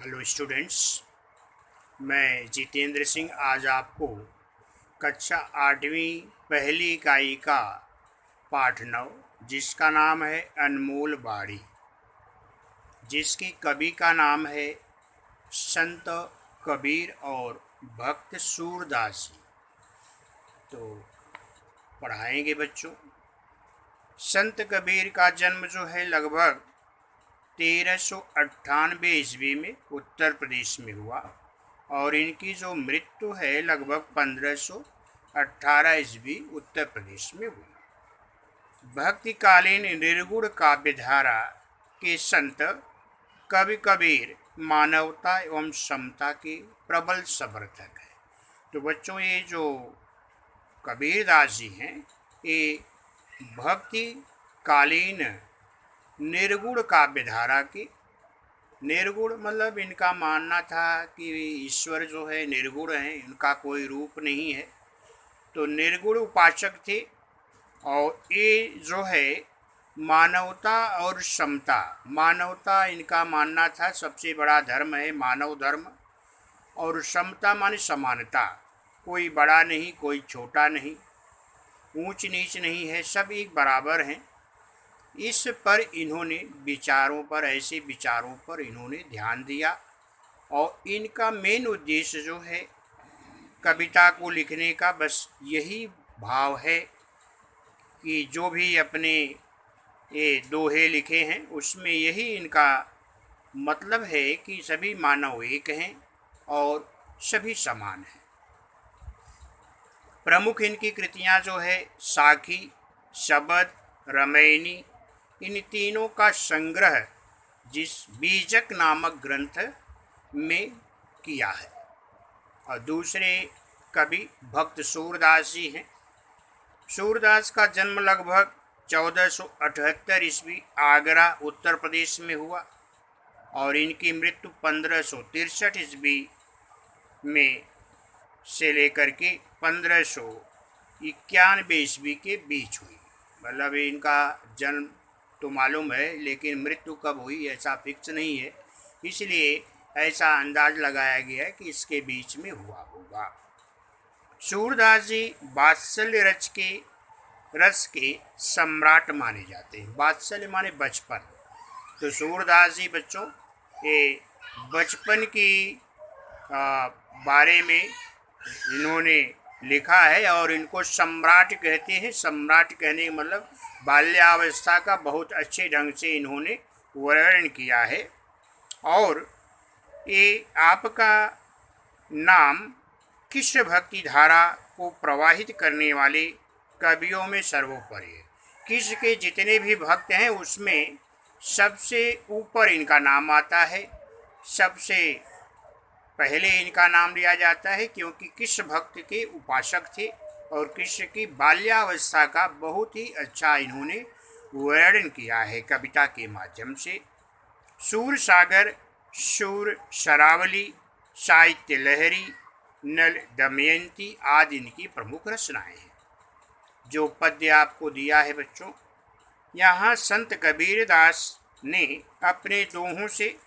Hello students, मैं जितेंद्र सिंह आज आपको कक्षा 8वीं पहली इकाई का पाठ 9 जिसका नाम है अनमोल बाड़ी, जिसकी कवि का नाम है संत कबीर और भक्त सूरदास जी। तो पढ़ाएंगे बच्चों। संत कबीर का जन्म जो है लगभग 1398 ईस्वी में उत्तर प्रदेश में हुआ और इनकी जो मृत्यु है लगभग 1518 ईस्वी उत्तर प्रदेश में हुई। भक्तिकालीन निर्गुण काव्यधारा के संत कवि कबीर मानवता एवं समता के प्रबल समर्थक है। तो बच्चों, ये जो कबीरदास जी हैं ये भक्तिकालीन निर्गुण काव्यधारा के, निर्गुण मतलब इनका मानना था कि ईश्वर जो है निर्गुण है, इनका कोई रूप नहीं है, तो निर्गुण उपासक थे। और ये जो है मानवता और समता, मानवता इनका मानना था सबसे बड़ा धर्म है मानव धर्म, और समता माने समानता, कोई बड़ा नहीं कोई छोटा नहीं, ऊंच नीच नहीं है, सब एक बराबर हैं। इस पर इन्होंने ऐसे विचारों पर इन्होंने ध्यान दिया और इनका मेन उद्देश्य जो है कविता को लिखने का बस यही भाव है कि जो भी अपने ये दोहे लिखे हैं उसमें यही इनका मतलब है कि सभी मानव एक हैं और सभी समान हैं। प्रमुख इनकी कृतियां जो है साखी, शबद, रामायणी, इन तीनों का संग्रह जिस बीजक नामक ग्रंथ में किया है। और दूसरे कवि भक्त सूरदास जी हैं। सूरदास का जन्म लगभग 1478 ईस्वी आगरा उत्तर प्रदेश में हुआ और इनकी मृत्यु 1563 ईस्वी में से लेकर के 1591 ईस्वी के बीच हुई। मतलब इनका जन्म तो मालूम है लेकिन मृत्यु कब हुई ऐसा फिक्स नहीं है, इसलिए ऐसा अंदाज लगाया गया है कि इसके बीच में हुआ होगा। सूरदास जी वात्सल्य रस के सम्राट माने जाते हैं। वात्सल्य माने बचपन, तो सूरदास जी बच्चों ये बचपन की बारे में इन्होंने लिखा है और इनको सम्राट कहते हैं। सम्राट कहने का मतलब बाल्यावस्था का बहुत अच्छे ढंग से इन्होंने वर्णन किया है। और ये आपका नाम कृष्ण भक्ति धारा को प्रवाहित करने वाले कवियों में सर्वोपरि है। कृष्ण के जितने भी भक्त हैं उसमें सबसे ऊपर इनका नाम आता है, सबसे पहले इनका नाम लिया जाता है, क्योंकि कृष्ण भक्त के उपासक थे और कृष्ण की बाल्यावस्था का बहुत ही अच्छा इन्होंने वर्णन किया है कविता के माध्यम से। सूर सागर, सूर शरावली, साहित्य लहरी, नल दमयंती आदि इनकी प्रमुख रचनाएं हैं। जो पद्य आपको दिया है बच्चों, यहाँ संत कबीरदास ने अपने दोहों से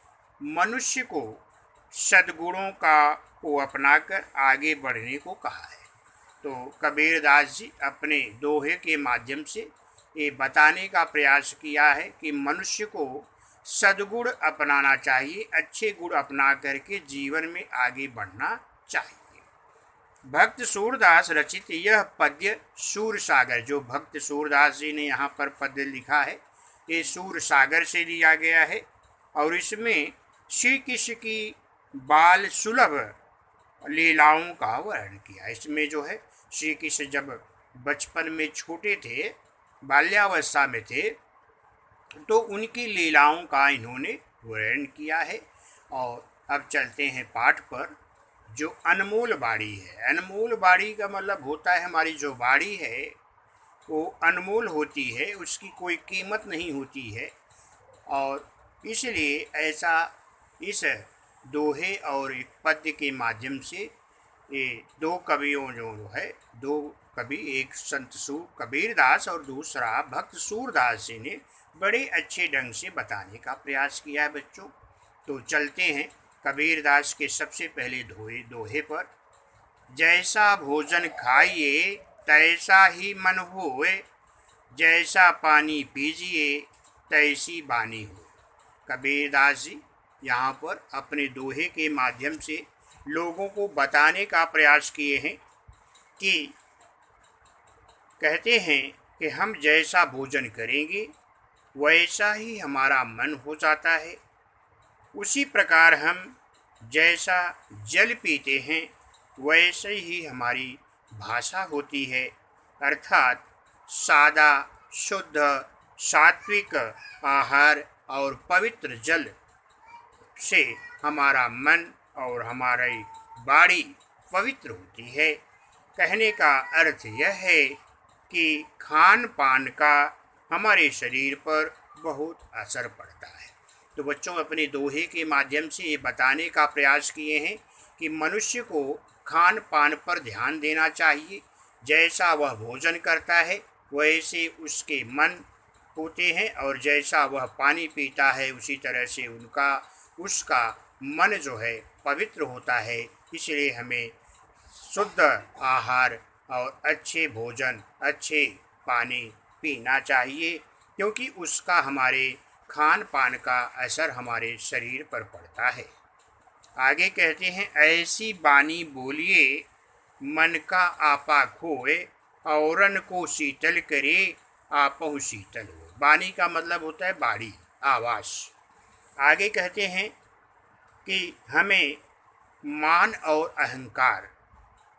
मनुष्य को सद्गुणों को अपनाकर आगे बढ़ने को कहा है। तो कबीरदास जी अपने दोहे के माध्यम से ये बताने का प्रयास किया है कि मनुष्य को सद्गुण अपनाना चाहिए, अच्छे गुण अपना करके जीवन में आगे बढ़ना चाहिए। भक्त सूरदास रचित यह पद्य सूर सागर, जो भक्त सूरदास जी ने यहाँ पर पद्य लिखा है ये सूर सागर से लिया गया है और इसमें श्री कृष्ण की बाल सुलभ लीलाओं का वर्णन किया। इसमें जो है श्री कृष्ण जब बचपन में छोटे थे, बाल्यावस्था में थे, तो उनकी लीलाओं का इन्होंने वर्णन किया है। और अब चलते हैं पाठ पर। जो अनमोल बाड़ी है, अनमोल बाड़ी का मतलब होता है हमारी जो बाड़ी है वो अनमोल होती है, उसकी कोई कीमत नहीं होती है। और इसलिए ऐसा इस दोहे और एक पद्य के माध्यम से ये दो कवियों जो है, दो कवि, एक संत कबीरदास और दूसरा भक्त सूरदास जी ने बड़े अच्छे ढंग से बताने का प्रयास किया है बच्चों। तो चलते हैं कबीरदास के सबसे पहले दोहे पर, जैसा भोजन खाइए तैसा ही मन होए, जैसा पानी पीजिए तैसी वाणी हो। कबीरदास जी यहाँ पर अपने दोहे के माध्यम से लोगों को बताने का प्रयास किए हैं कि कहते हैं कि हम जैसा भोजन करेंगे वैसा ही हमारा मन हो जाता है, उसी प्रकार हम जैसा जल पीते हैं वैसे ही हमारी भाषा होती है, अर्थात सादा शुद्ध सात्विक आहार और पवित्र जल से हमारा मन और हमारी वाणी पवित्र होती है। कहने का अर्थ यह है कि खान पान का हमारे शरीर पर बहुत असर पड़ता है। तो बच्चों अपने दोहे के माध्यम से ये बताने का प्रयास किए हैं कि मनुष्य को खान पान पर ध्यान देना चाहिए। जैसा वह भोजन करता है वैसे उसके मन होते हैं, और जैसा वह पानी पीता है उसी तरह से उसका मन जो है पवित्र होता है। इसलिए हमें शुद्ध आहार और अच्छे भोजन अच्छे पानी पीना चाहिए, क्योंकि उसका हमारे खान पान का असर हमारे शरीर पर पड़ता है। आगे कहते हैं, ऐसी वाणी बोलिए मन का आपा खोए, औरन को शीतल करे आपहु शीतल हो। वाणी का मतलब होता है वाणी, आवाज़। आगे कहते हैं कि हमें मान और अहंकार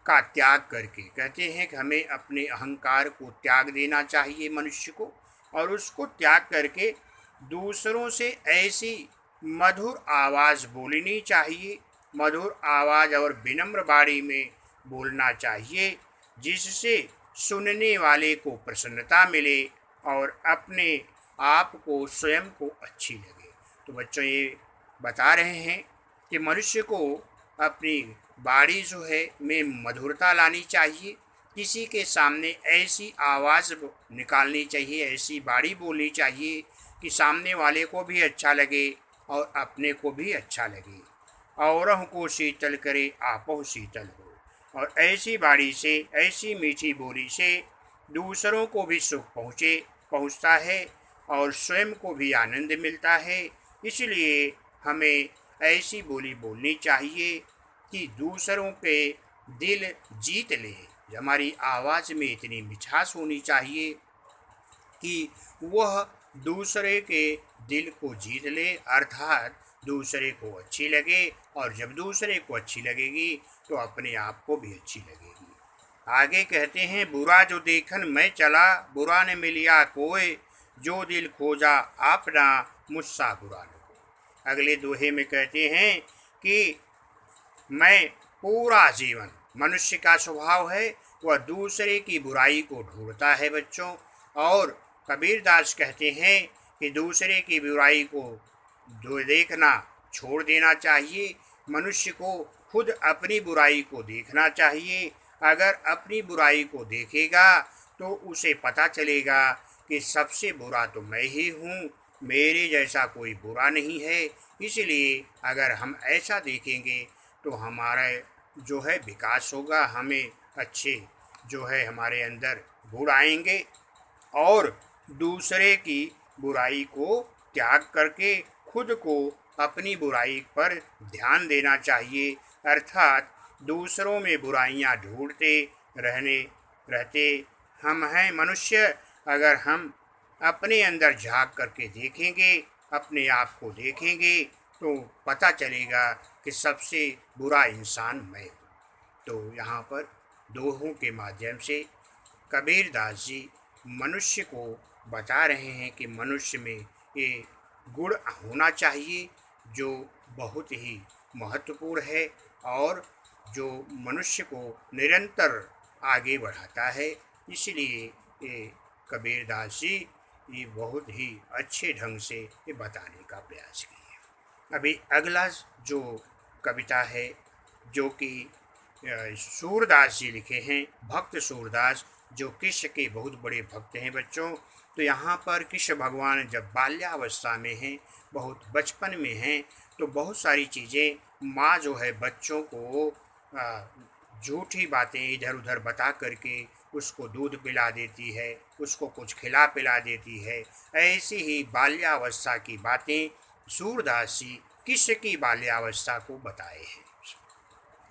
का त्याग करके, कहते हैं कि हमें अपने अहंकार को त्याग देना चाहिए मनुष्य को, और उसको त्याग करके दूसरों से ऐसी मधुर आवाज़ बोलनी चाहिए, मधुर आवाज़ और विनम्र वाणी में बोलना चाहिए, जिससे सुनने वाले को प्रसन्नता मिले और अपने आप को स्वयं को अच्छी लगे। तो बच्चों ये बता रहे हैं कि मनुष्य को अपनी वाणी जो है में मधुरता लानी चाहिए, किसी के सामने ऐसी आवाज़ निकालनी चाहिए, ऐसी वाणी बोलनी चाहिए कि सामने वाले को भी अच्छा लगे और अपने को भी अच्छा लगे। औरों को शीतल करे आपहु शीतल हो। और ऐसी वाणी से, ऐसी मीठी बोली से दूसरों को भी सुख पहुँचता है और स्वयं को भी आनंद मिलता है। इसलिए हमें ऐसी बोली बोलनी चाहिए कि दूसरों के दिल जीत ले। हमारी आवाज़ में इतनी मिठास होनी चाहिए कि वह दूसरे के दिल को जीत ले, अर्थात दूसरे को अच्छी लगे, और जब दूसरे को अच्छी लगेगी तो अपने आप को भी अच्छी लगेगी। आगे कहते हैं, बुरा जो देखन मैं चला, बुरा न मिलिया कोई, जो दिल खोजा आपना मुझसा बुरा न हो। अगले दोहे में कहते हैं कि मैं पूरा जीवन, मनुष्य का स्वभाव है वह दूसरे की बुराई को ढूंढता है बच्चों, और कबीरदास कहते हैं कि दूसरे की बुराई को देखना छोड़ देना चाहिए। मनुष्य को खुद अपनी बुराई को देखना चाहिए। अगर अपनी बुराई को देखेगा तो उसे पता चलेगा कि सबसे बुरा तो मैं ही हूँ, मेरे जैसा कोई बुरा नहीं है। इसलिए अगर हम ऐसा देखेंगे तो हमारा जो है विकास होगा, हमें अच्छे जो है हमारे अंदर गुण आएंगे, और दूसरे की बुराई को त्याग करके खुद को अपनी बुराई पर ध्यान देना चाहिए, अर्थात दूसरों में बुराइयां ढूंढते रहते हम हैं मनुष्य। अगर हम अपने अंदर झांक करके देखेंगे, अपने आप को देखेंगे, तो पता चलेगा कि सबसे बुरा इंसान मैं हूँ। तो यहाँ पर दोहों के माध्यम से कबीरदास जी मनुष्य को बता रहे हैं कि मनुष्य में ये गुण होना चाहिए जो बहुत ही महत्वपूर्ण है और जो मनुष्य को निरंतर आगे बढ़ाता है। इसलिए ये कबीरदास जी ये बहुत ही अच्छे ढंग से ये बताने का प्रयास किए। अभी अगला जो कविता है जो कि सूरदास जी लिखे हैं, भक्त सूरदास, जो कृष्ण के बहुत बड़े भक्त हैं बच्चों। तो यहाँ पर कृष्ण भगवान जब बाल्यावस्था में हैं, बहुत बचपन में हैं, तो बहुत सारी चीज़ें माँ जो है बच्चों को झूठी बातें इधर उधर बता करके उसको दूध पिला देती है, उसको कुछ खिला पिला देती है। ऐसी ही बाल्यावस्था की बातें सूरदास जी किसकी बाल्यावस्था को बताए हैं।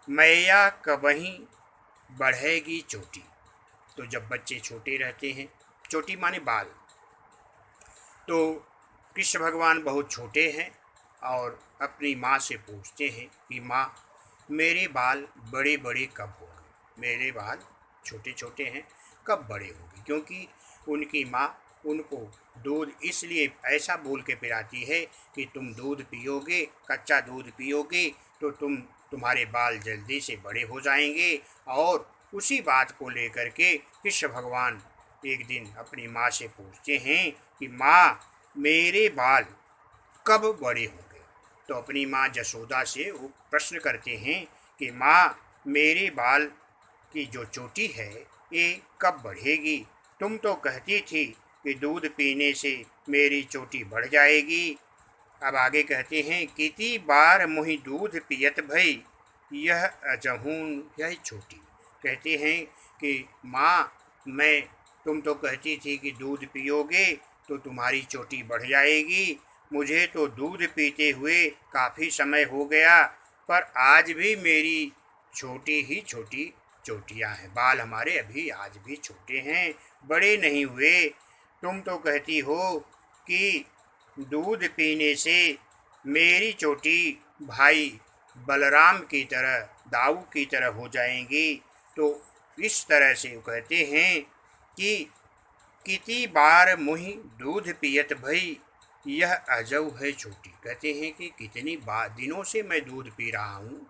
मैया कबहीं बढ़ेगी चोटी। तो जब बच्चे छोटे रहते हैं, चोटी माने बाल, तो कृष्ण भगवान बहुत छोटे हैं और अपनी माँ से पूछते हैं कि माँ मेरे बाल बड़े बड़े कब होंगे, मेरे बाल छोटे छोटे हैं कब बड़े होंगे। क्योंकि उनकी माँ उनको दूध इसलिए ऐसा बोल के पिलाती है कि तुम दूध पियोगे, कच्चा दूध पियोगे तो तुम्हारे बाल जल्दी से बड़े हो जाएंगे। और उसी बात को लेकर के कृष्ण भगवान एक दिन अपनी माँ से पूछते हैं कि माँ मेरे बाल कब बड़े होंगे। तो अपनी माँ जसोदा से वो प्रश्न करते हैं कि माँ मेरे बाल की जो चोटी है ये कब बढ़ेगी। तुम तो कहती थी कि दूध पीने से मेरी चोटी बढ़ जाएगी। अब आगे कहते हैं कितनी बार मुहि दूध पियत भई यह अजहून यह छोटी। कहते हैं कि माँ तुम तो कहती थी कि दूध पियोगे तो तुम्हारी चोटी बढ़ जाएगी। मुझे तो दूध पीते हुए काफ़ी समय हो गया, पर आज भी मेरी छोटी ही छोटी चोटियाँ हैं। बाल हमारे अभी आज भी छोटे हैं, बड़े नहीं हुए। तुम तो कहती हो कि दूध पीने से मेरी चोटी भाई बलराम की तरह, दाऊ की तरह हो जाएंगी। तो इस तरह से वो कहते हैं कि कितनी बार मुहि दूध पियत भई यह अजऊ है छोटी। कहते हैं कि कितनी बार दिनों से मैं दूध पी रहा हूँ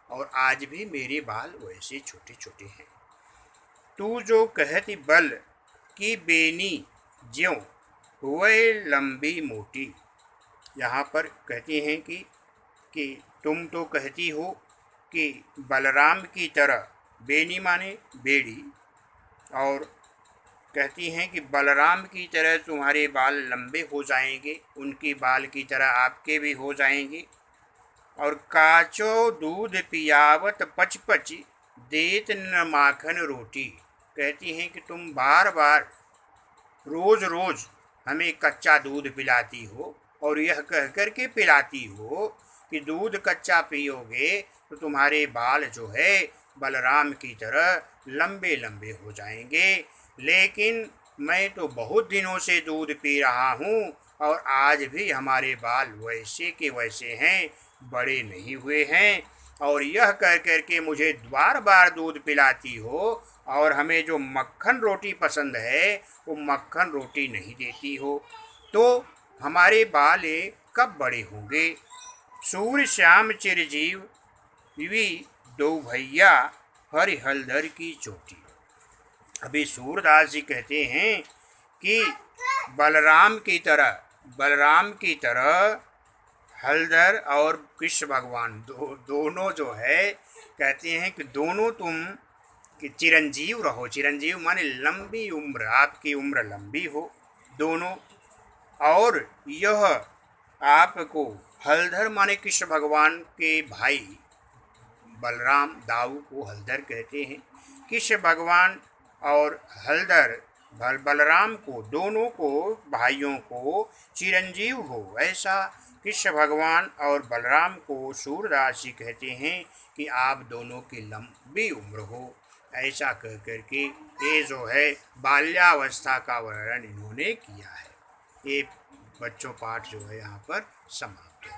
और आज भी मेरे बाल वैसे छोटे छोटे हैं। तू जो कहती बल की बेनी ज्यों वह लंबी मोटी। यहाँ पर कहते हैं कि तुम तो कहती हो कि बलराम की तरह, बेनी माने बेड़ी, और कहती हैं कि बलराम की तरह तुम्हारे बाल लंबे हो जाएंगे, उनकी बाल की तरह आपके भी हो जाएंगे। और काचो दूध पियावत पच पच देत न माखन रोटी। कहती हैं कि तुम बार बार रोज रोज हमें कच्चा दूध पिलाती हो और यह कह कर के पिलाती हो कि दूध कच्चा पियोगे तो तुम्हारे बाल जो है बलराम की तरह लंबे लंबे हो जाएंगे। लेकिन मैं तो बहुत दिनों से दूध पी रहा हूँ और आज भी हमारे बाल वैसे के वैसे हैं, बड़े नहीं हुए हैं। और यह कह कर के मुझे बार बार दूध पिलाती हो और हमें जो मक्खन रोटी पसंद है वो मक्खन रोटी नहीं देती हो, तो हमारे बाल कब बड़े होंगे। सूर्य श्याम चिरजीव वी दो भैया हरि हलधर की चोटी। अभी सूरदास जी कहते हैं कि बलराम की तरह हलधर और कृष्ण भगवान दोनों जो है, कहते हैं कि दोनों तुम कि चिरंजीव रहो। चिरंजीव माने लंबी उम्र, आपकी उम्र लंबी हो दोनों। और यह आपको हलधर माने कृष्ण भगवान के भाई बलराम, दाऊ को हलधर कहते हैं। कृष्ण भगवान और हलधर बलराम को, दोनों को भाइयों को चिरंजीव हो, ऐसा कृष्ण भगवान और बलराम को सूरदास जी कहते हैं कि आप दोनों की लंबी उम्र हो। ऐसा कह करके ये जो है बाल्यावस्था का वर्णन इन्होंने किया है। ये बच्चों पाठ जो है यहाँ पर समाप्त हो।